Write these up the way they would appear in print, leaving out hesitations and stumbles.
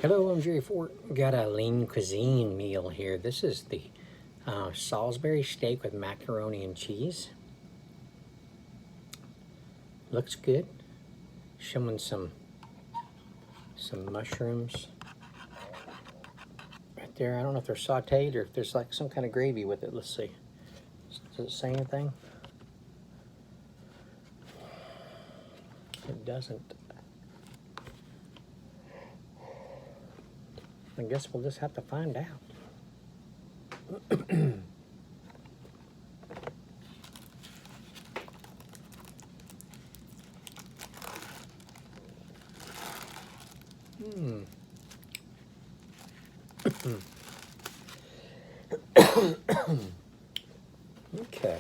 Hello, I'm Jerry Fort. Got a lean cuisine meal here. This is the Salisbury steak with macaroni and cheese. Looks good. Showing some mushrooms right there. I don't know if they're sauteed or if there's like some kind of gravy with it. Let's see. Does it say anything? It doesn't. I guess we'll just have to find out. Okay.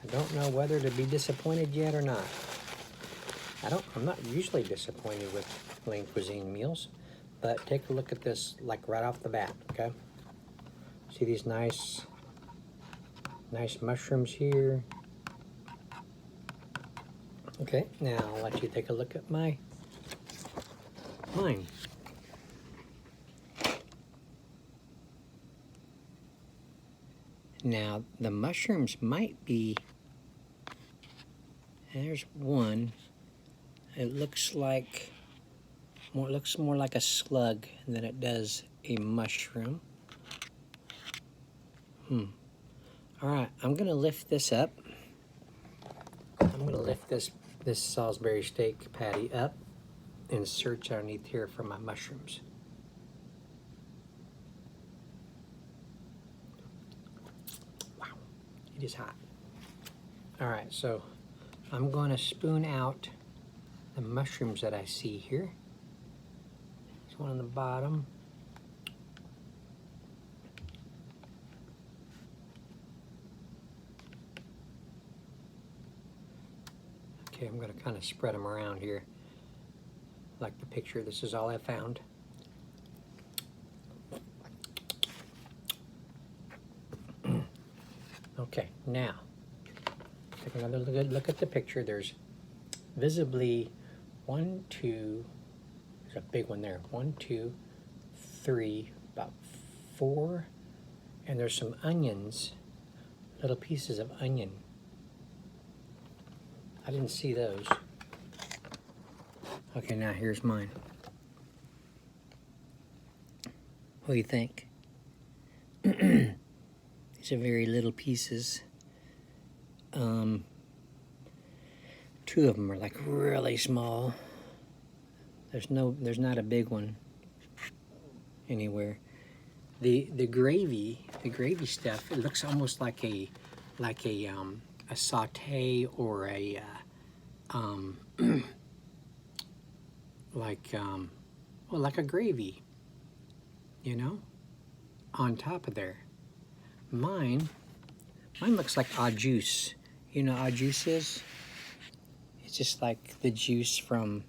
I don't know whether to be disappointed yet or not. I'm not usually disappointed with lean cuisine meals, but take a look at this like right off the bat, okay? See these nice mushrooms here. Okay, now I'll let you take a look at mine. Now the mushrooms might be, there's one. It looks more like a slug than it does a mushroom. All right, I'm gonna lift this up. I'm gonna lift this Salisbury steak patty up and search underneath here for my mushrooms. Wow, it is hot. All right, so I'm gonna spoon out the mushrooms that I see here. There's one on the bottom. Okay, I'm gonna kind of spread them around here. Like the picture, this is all I found. Okay, now, take another good look at the picture. There's visibly one, two, there's a big one there. 1, 2, 3, about 4, and there's some onions, little pieces of onion. I didn't see those. Okay, now here's mine. What do you think? These are very little pieces. 2 of them are like really small. There's not a big one anywhere. The gravy stuff, it looks almost like a saute or a like a gravy, you know, on top of there. Mine looks like au juice. You know what au juice is? It's just like the juice from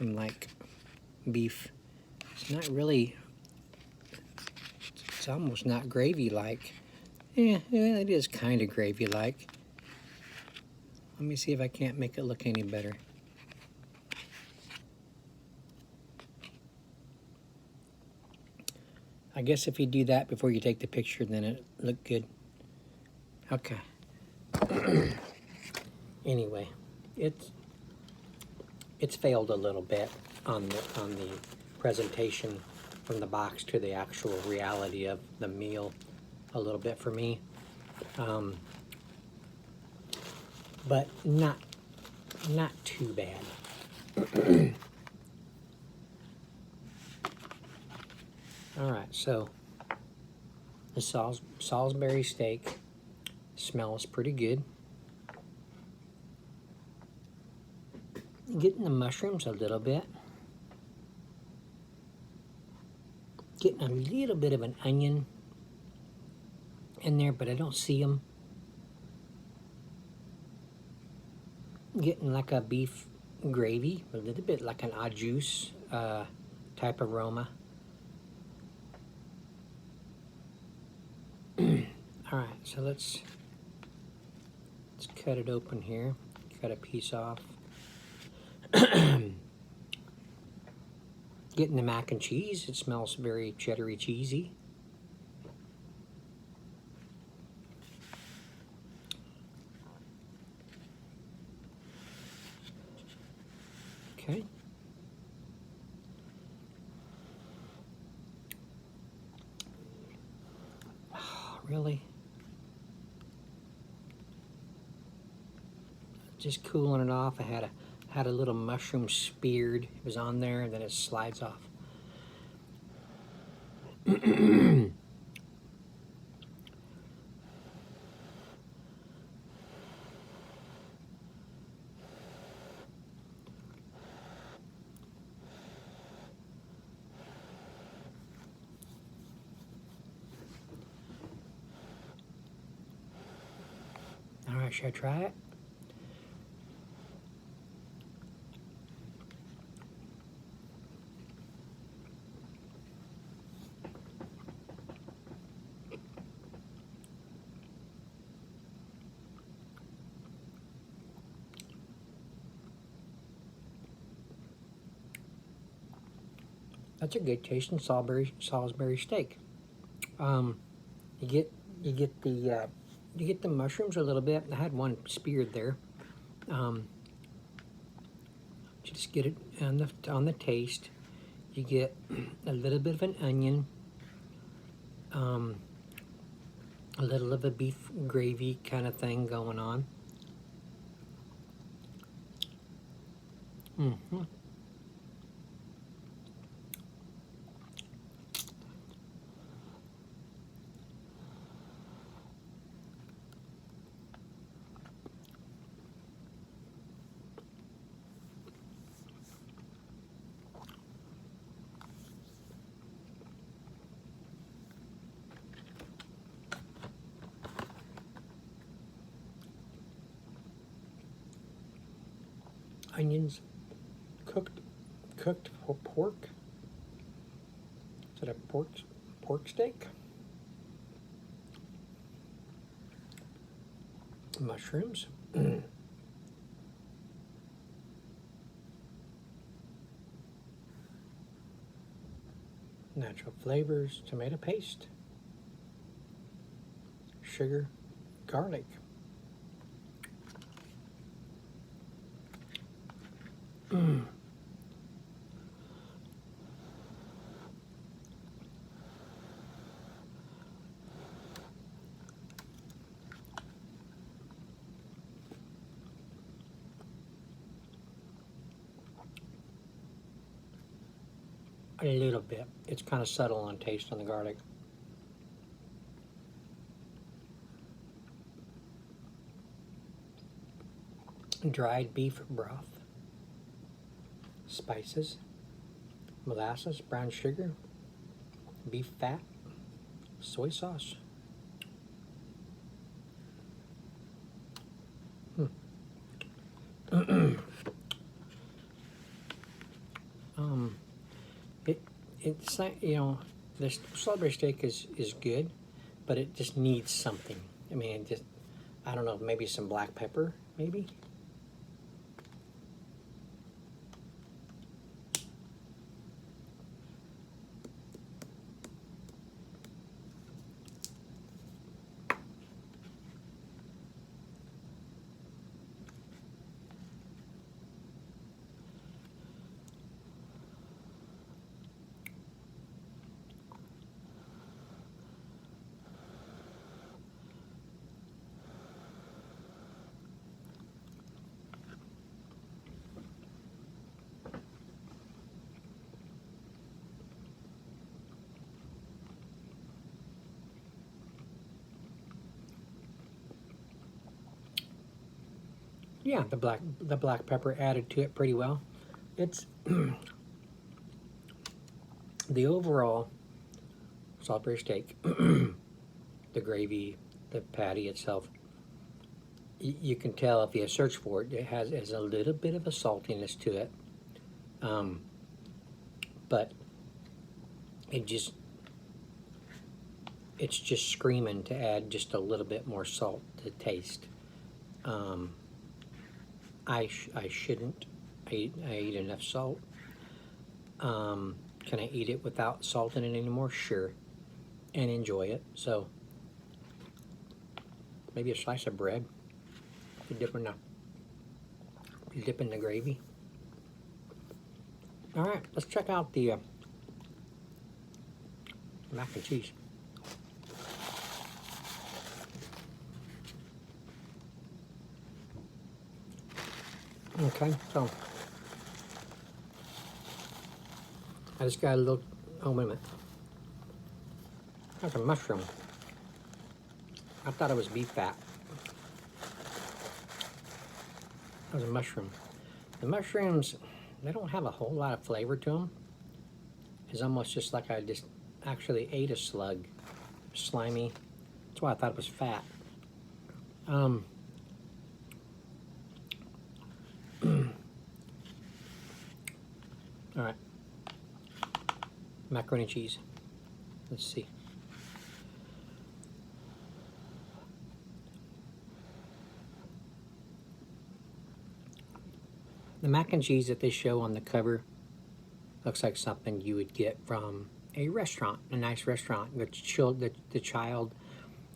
like beef. It's not really, it's almost not gravy-like. Yeah, it is kind of gravy-like. Let me see if I can't make it look any better. I guess if you do that before you take the picture, then it look good. Okay. Anyway, it's failed a little bit on the presentation from the box to the actual reality of the meal a little bit for me. But not too bad. All right, so the Salisbury steak smells pretty good. Getting the mushrooms a little bit. Getting a little bit of an onion in there, but I don't see them. Getting like a beef gravy, a little bit like an au juice type aroma. All right, so let's cut it open here. Cut a piece off. Getting the mac and cheese, it smells very cheddary cheesy. Okay. Oh, really? Just cooling it off. I had a little mushroom speared. It was on there, and then it slides off. All right, should I try it? That's a good tasting Salisbury steak. You get the mushrooms a little bit. I had one speared there. You just get it on the taste. You get a little bit of an onion, a little of a beef gravy kind of thing going on. Mm-hmm. Onions, cooked pork. Is it a pork steak? Mushrooms. Natural flavors, tomato paste, sugar, garlic. A little bit. It's kind of subtle on taste on the garlic. Dried beef broth, spices, molasses, brown sugar, beef fat, soy sauce. It's not, the Salisbury steak is good, but it just needs something. I mean, I don't know, maybe some black pepper, maybe. Yeah, the black pepper added to it pretty well. It's the overall Salisbury steak, the gravy, the patty itself. You can tell if you search for it, it has a little bit of a saltiness to it, but it's just screaming to add just a little bit more salt to taste. I shouldn't I eat enough salt. Can I eat it without salt in it anymore? Sure. And enjoy it. So maybe a slice of bread. You dip in the gravy. All right, let's check out the mac and cheese. Okay, so I just got a little, oh wait a minute. That's a mushroom. I thought it was beef fat. That was a mushroom. The mushrooms, they don't have a whole lot of flavor to them. It's almost just like I just actually ate a slug. Slimy. That's why I thought it was fat. All right. Macaroni and cheese. Let's see. The mac and cheese that they show on the cover looks like something you would get from a restaurant, a nice restaurant. The child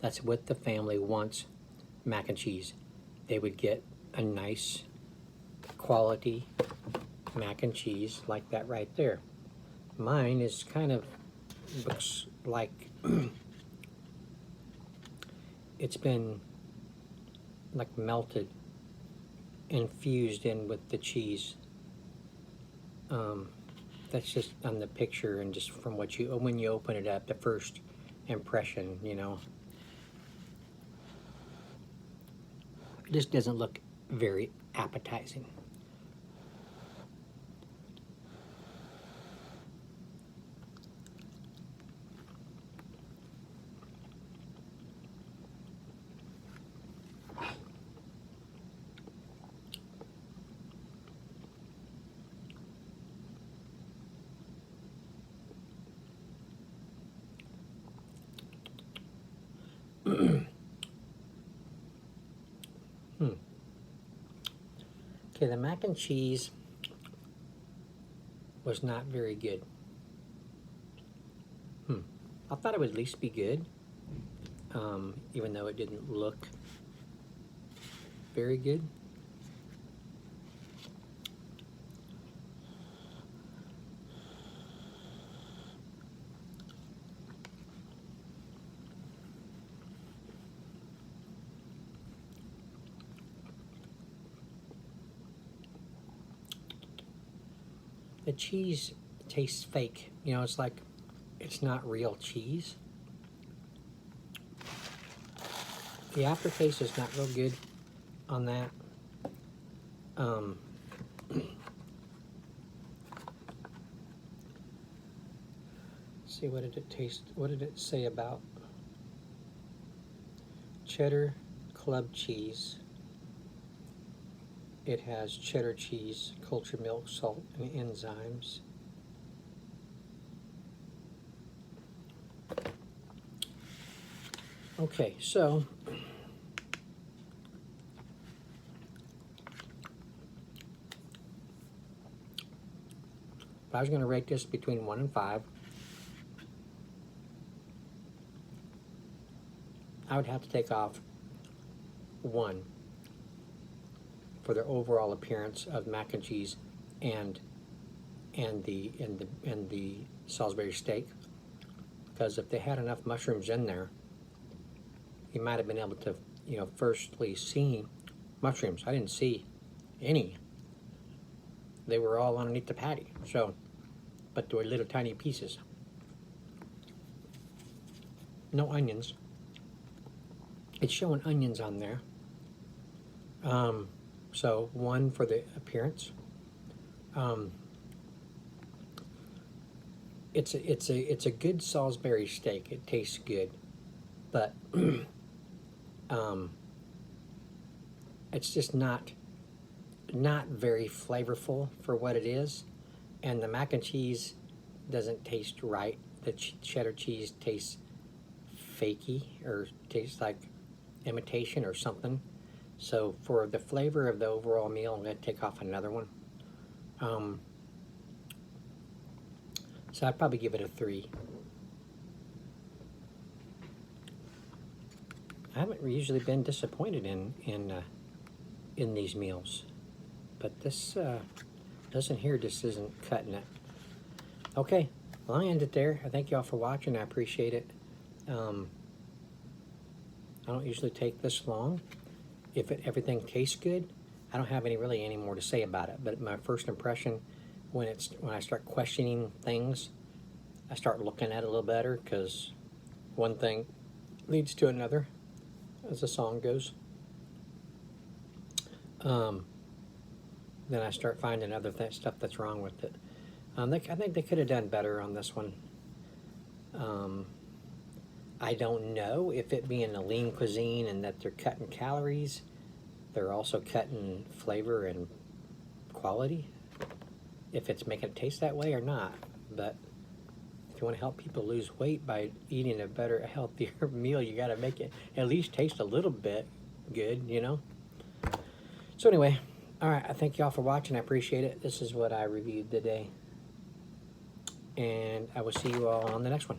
that's with the family wants mac and cheese. They would get a nice quality mac and cheese like that right there. Mine is kind of, looks like it's been like melted, infused in with the cheese. That's just on the picture and just from what you, when you open it up, the first impression, you know. It just doesn't look very appetizing. Okay, the mac and cheese was not very good. I thought it would at least be good, even though it didn't look very good. The cheese tastes fake. You know, it's like, it's not real cheese. The aftertaste is not real good on that. See, what did it taste, what did it say about cheddar club cheese? It has cheddar cheese, cultured milk, salt, and enzymes. Okay, so if I was going to rate this between 1 and 5, I would have to take off 1 for the overall appearance of mac and cheese and the Salisbury steak, because if they had enough mushrooms in there, you might have been able to, you know, firstly see mushrooms. I didn't see any. They were all underneath the patty. So, but they were little tiny pieces. No onions. It's showing onions on there. So 1 for the appearance. It's a good Salisbury steak. It tastes good, but it's just not very flavorful for what it is, and the mac and cheese doesn't taste right. The cheddar cheese tastes fakey, or tastes like imitation or something. So for the flavor of the overall meal, I'm going to take off another one. So I'd probably give it a 3. I haven't usually been disappointed in these meals, but this doesn't here just isn't cutting it. Okay, well, I end it there. I thank y'all for watching. I appreciate it. I don't usually take this long. If everything tastes good, I don't have any more to say about it. But my first impression, when I start questioning things, I start looking at it a little better, because one thing leads to another, as the song goes. Then I start finding other stuff that's wrong with it. I think they could have done better on this one. I don't know if it being a lean cuisine and that they're cutting calories, they're also cutting flavor and quality, if it's making it taste that way or not. But if you want to help people lose weight by eating a better, healthier meal, you got to make it at least taste a little bit good, you know? So anyway, all right, I thank y'all for watching. I appreciate it. This is what I reviewed today. And I will see you all on the next one.